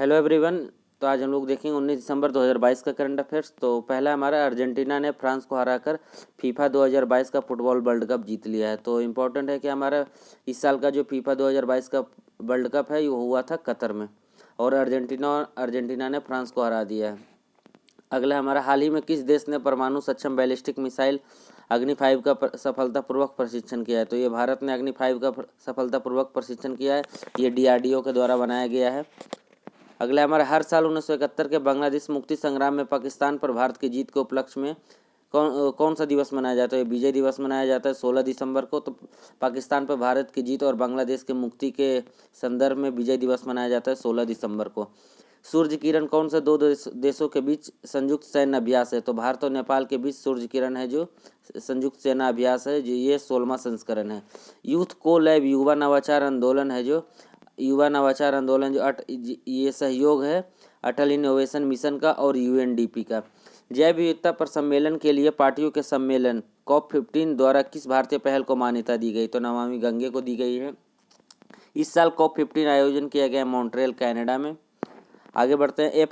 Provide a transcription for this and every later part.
Hello everyone. तो आज हम लोग देखेंगे 19 दिसंबर 2022 का करंट अफेयर्स। तो पहला हमारा अर्जेंटीना ने फ्रांस को हराकर फीफा 2022 का फुटबॉल वर्ल्ड कप जीत लिया है। तो इम्पोर्टेंट है कि हमारा इस साल का जो फीफा 2022 का वर्ल्ड कप है वो हुआ था कतर में, और अर्जेंटीना ने फ्रांस को हरा दिया है। अगला हमारा, हाल ही में किस देश ने परमाणु सक्षम बैलिस्टिक मिसाइल अग्नि 5 का सफलतापूर्वक प्रशिक्षण किया है? तो ये भारत ने अग्नि 5 का सफलतापूर्वक प्रशिक्षण किया है। ये DRDO के द्वारा बनाया गया है। अगला हमारा, हर साल 1971 के बांग्लादेश मुक्ति संग्राम में पाकिस्तान पर भारत की जीत के उपलक्ष्य में कौन सा दिवस मनाया जाता है? विजय दिवस मनाया जाता है 16 दिसंबर को। तो पाकिस्तान पर भारत की जीत और बांग्लादेश के मुक्ति के संदर्भ में विजय दिवस मनाया जाता है 16 दिसंबर को। सूर्य किरण कौन से दो देशों के बीच संयुक्त सैन्य अभ्यास है? तो भारत और नेपाल के बीच सूर्य किरण है जो संयुक्त सेना अभ्यास है, जो ये 16वां संस्करण है। यूथ को लैब युवा नवाचार आंदोलन है, जो युवा नवाचार आंदोलन जो ये सहयोग है अटल इनोवेशन मिशन का और UNDP का। जैव विविधता पर सम्मेलन के लिए पार्टियों के सम्मेलन COP15 द्वारा किस भारतीय पहल को मान्यता दी गई? तो नमामि गंगे को दी गई है। इस साल COP15 आयोजन किया गया मॉन्ट्रियल कनाडा में। आगे बढ़ते हैं।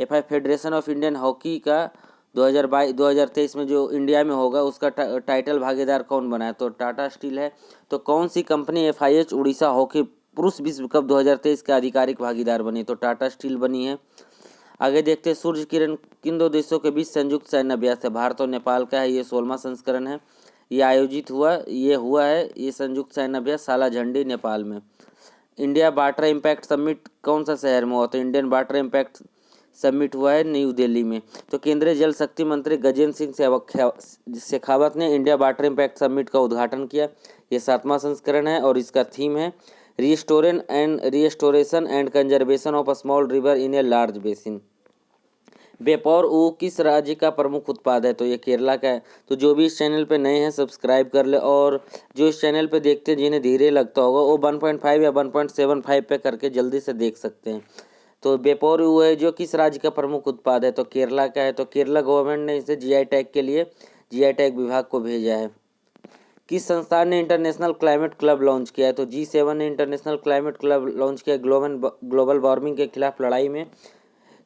FI federation of Indian hockey का 2023 में जो इंडिया में होगा उसका टाइटल भागीदार कौन बना है? तो टाटा स्टील है। तो कौन सी कंपनी FIH उड़ीसा हॉकी पुरुष विश्व कप 2023 के आधिकारिक भागीदार बनी? तो टाटा स्टील बनी है। आगे देखते हैं, सूर्य किरण किन दो देशों के बीच संयुक्त सैन्य अभ्यास है? भारत और नेपाल का है। ये 16वां संस्करण है। ये आयोजित हुआ है ये संयुक्त सैन्य अभ्यास साला झंडी नेपाल में। इंडिया वाटर इम्पैक्ट समिट कौन सा शहर में हुआ? तो इंडियन वाटर इम्पैक्ट समिट हुआ है न्यू दिल्ली में। तो केंद्रीय जल शक्ति मंत्री गजेंद्र सिंह शेखावत ने इंडिया वाटर इम्पैक्ट समिट का उद्घाटन किया। ये 7वां संस्करण है और इसका थीम है restoration and conservation of a small river in a large basin. Vapour ऊ किस राज्य का प्रमुख उत्पाद है? तो ये केरला का है। तो जो भी इस चैनल पे नए हैं सब्सक्राइब कर ले, और जो इस चैनल पे देखते हैं जिन्हें धीरे लगता होगा वो 1.5 या 1.75 पे करके जल्दी से देख सकते हैं। तो वेपोर ऊ है जो किस राज्य का प्रमुख उत्पाद है? तो केरला का है। तो केरला गवर्नमेंट ने इसे GI टैग के लिए GI टैग विभाग को भेजा है। किस संस्थान ने इंटरनेशनल क्लाइमेट क्लब लॉन्च किया है? तो G7 ने इंटरनेशनल क्लाइमेट क्लब लॉन्च किया। ग्लोबल वार्मिंग के खिलाफ लड़ाई में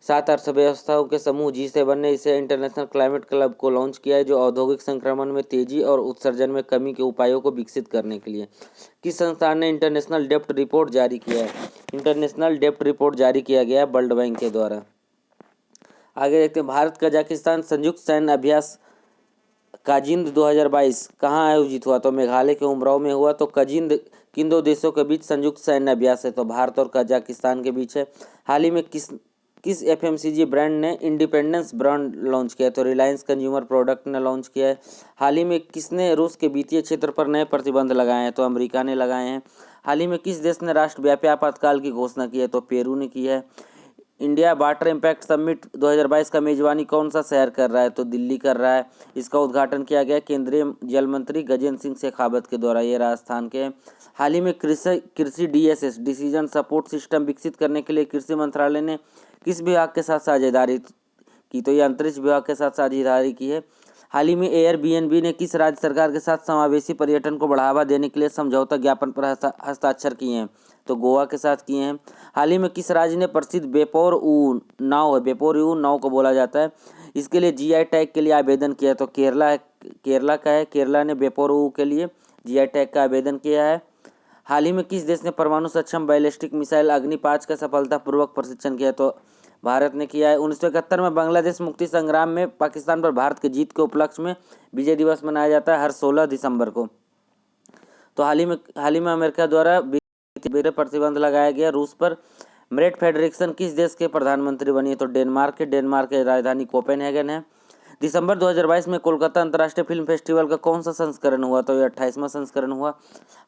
7 अर्थव्यवस्थाओं के समूह G7 ने इसे इंटरनेशनल क्लाइमेट क्लब को लॉन्च किया है, जो औद्योगिक संक्रमण में तेजी और उत्सर्जन में कमी के उपायों को विकसित करने के लिए। किस संस्थान ने इंटरनेशनल डेप्ट रिपोर्ट जारी किया है? इंटरनेशनल डेप्ट रिपोर्ट जारी किया गया है वर्ल्ड बैंक के द्वारा। आगे देखते हैं, भारत कजाकिस्तान संयुक्त सैन्य अभ्यास काजिंद 2022 कहाँ आयोजित हुआ? तो मेघालय के उमराव में हुआ। तो काजिंद किन दो देशों के बीच संयुक्त सैन्य अभ्यास है? तो भारत और कजाकिस्तान के बीच है। हाल ही में किस FMCG ब्रांड ने इंडिपेंडेंस ब्रांड लॉन्च किया है? तो रिलायंस कंज्यूमर प्रोडक्ट ने लॉन्च किया है। हाल ही में किसने रूस के वित्तीय क्षेत्र पर नए प्रतिबंध लगाए हैं? तो अमेरिका ने लगाए हैं। हाल ही में किस देश ने राष्ट्रव्यापी आपातकाल की घोषणा की है? तो पेरू ने की है। इंडिया वाटर इम्पैक्ट समिट 2022 का मेजबानी कौन सा शहर कर रहा है? तो दिल्ली कर रहा है। इसका उद्घाटन किया गया केंद्रीय जल मंत्री गजेंद्र सिंह शेखावत के द्वारा। ये राजस्थान के हैं। हाल ही में कृषि DSS डिसीजन सपोर्ट सिस्टम विकसित करने के लिए कृषि मंत्रालय ने किस विभाग के साथ साझेदारी की? तो ये अंतरिक्ष विभाग के साथ साझेदारी की है। हाल ही में Airbnb ने किस राज्य सरकार के साथ समावेशी पर्यटन को बढ़ावा देने के लिए समझौता ज्ञापन पर हस्ताक्षर किए हैं? तो गोवा के साथ किए हैं। हाल ही में किस राज्य ने प्रसिद्ध वेपोर ऊ नाव को बोला जाता है, इसके लिए GI टैग के लिए आवेदन किया? तो केरला का है। केरला ने वेपोर ऊ के लिए GI टैग का आवेदन किया है। हाल ही में किस देश ने परमाणु सक्षम बैलिस्टिक मिसाइल अग्नि 5 का सफलतापूर्वक प्रशिक्षण किया? तो भारत ने किया है। 1971 में बांग्लादेश मुक्ति संग्राम में पाकिस्तान पर भारत की जीत के उपलक्ष्य में विजय दिवस मनाया जाता है हर 16 दिसंबर को। तो हाल ही में अमेरिका द्वारा प्रतिबंध लगाया गया रूस पर। मेट फेडरिक्सन किस देश के प्रधानमंत्री बनी है? तो डेनमार्क की राजधानी कोपेनहेगन है। दिसंबर 2022 में कोलकाता अंतर्राष्ट्रीय फिल्म फेस्टिवल का कौन सा संस्करण हुआ? तो ये 28वां संस्करण हुआ।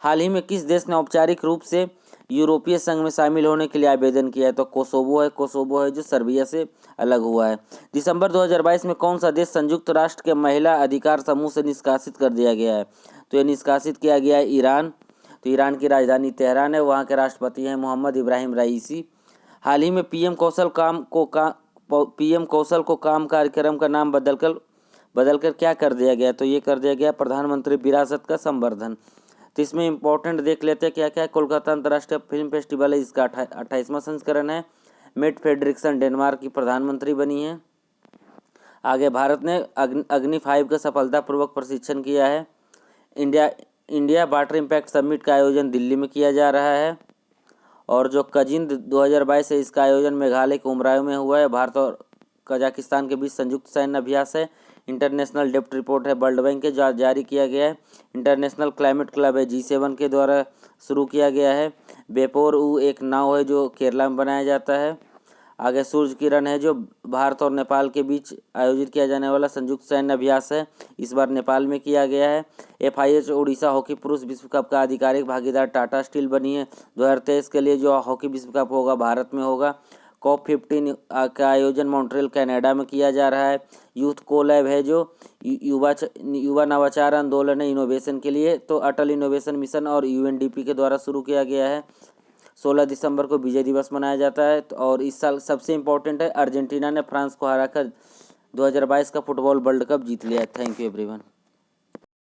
हाल ही में किस देश ने औपचारिक रूप से यूरोपीय संघ में शामिल होने के लिए आवेदन किया है? तो कोसोवो है जो सर्बिया से अलग हुआ है। दिसंबर 2022 में कौन सा देश संयुक्त राष्ट्र के महिला अधिकार समूह से निष्कासित कर दिया गया है? तो ये निष्कासित किया गया है ईरान। तो ईरान की राजधानी तेहरान है। वहाँ के राष्ट्रपति हैं मोहम्मद इब्राहिम रईसी। हाल ही में PM कौशल को काम कार्यक्रम का नाम बदलकर क्या कर दिया गया? तो ये कर दिया गया प्रधानमंत्री विरासत का संवर्धन। तो इसमें इंपॉर्टेंट देख लेते हैं क्या क्या। कोलकाता अंतर्राष्ट्रीय फिल्म फेस्टिवल है, इसका 28वां संस्करण है। मेट फ्रेडरिक्सन डेनमार्क की प्रधानमंत्री बनी हैं। आगे भारत ने अग्नि 5 का सफलतापूर्वक प्रशिक्षण किया है। इंडिया वाटर इम्पैक्ट समिट का आयोजन दिल्ली में किया जा रहा है। और जो कजिन 2022 है, इसका आयोजन मेघालय के उमराव में हुआ है। भारत और कजाकिस्तान के बीच संयुक्त सैन्य अभ्यास है। इंटरनेशनल डेप्ट रिपोर्ट है, वर्ल्ड बैंक के जारी किया गया है। इंटरनेशनल क्लाइमेट क्लब है, G7 के द्वारा शुरू किया गया है। वेपोर ऊ एक नाव है जो केरला में बनाया जाता है। आगे सूर्य किरण है, जो भारत और नेपाल के बीच आयोजित किया जाने वाला संयुक्त सैन्य अभ्यास है, इस बार नेपाल में किया गया है। FIH उड़ीसा हॉकी पुरुष विश्व कप का आधिकारिक भागीदार टाटा स्टील बनी है। 2023 के लिए जो हॉकी विश्व कप होगा भारत में होगा। COP15 का आयोजन मॉन्ट्रियल कनाडा में किया जा रहा है। यूथ को लैब है, जो युवा नवाचार आंदोलन है इनोवेशन के लिए, तो अटल इनोवेशन मिशन और UNDP के द्वारा शुरू किया गया है। 16 दिसंबर को विजय दिवस मनाया जाता है। और इस साल सबसे इम्पोर्टेंट है, अर्जेंटीना ने फ्रांस को हराकर 2022 का फुटबॉल वर्ल्ड कप जीत लिया। Thank you everyone.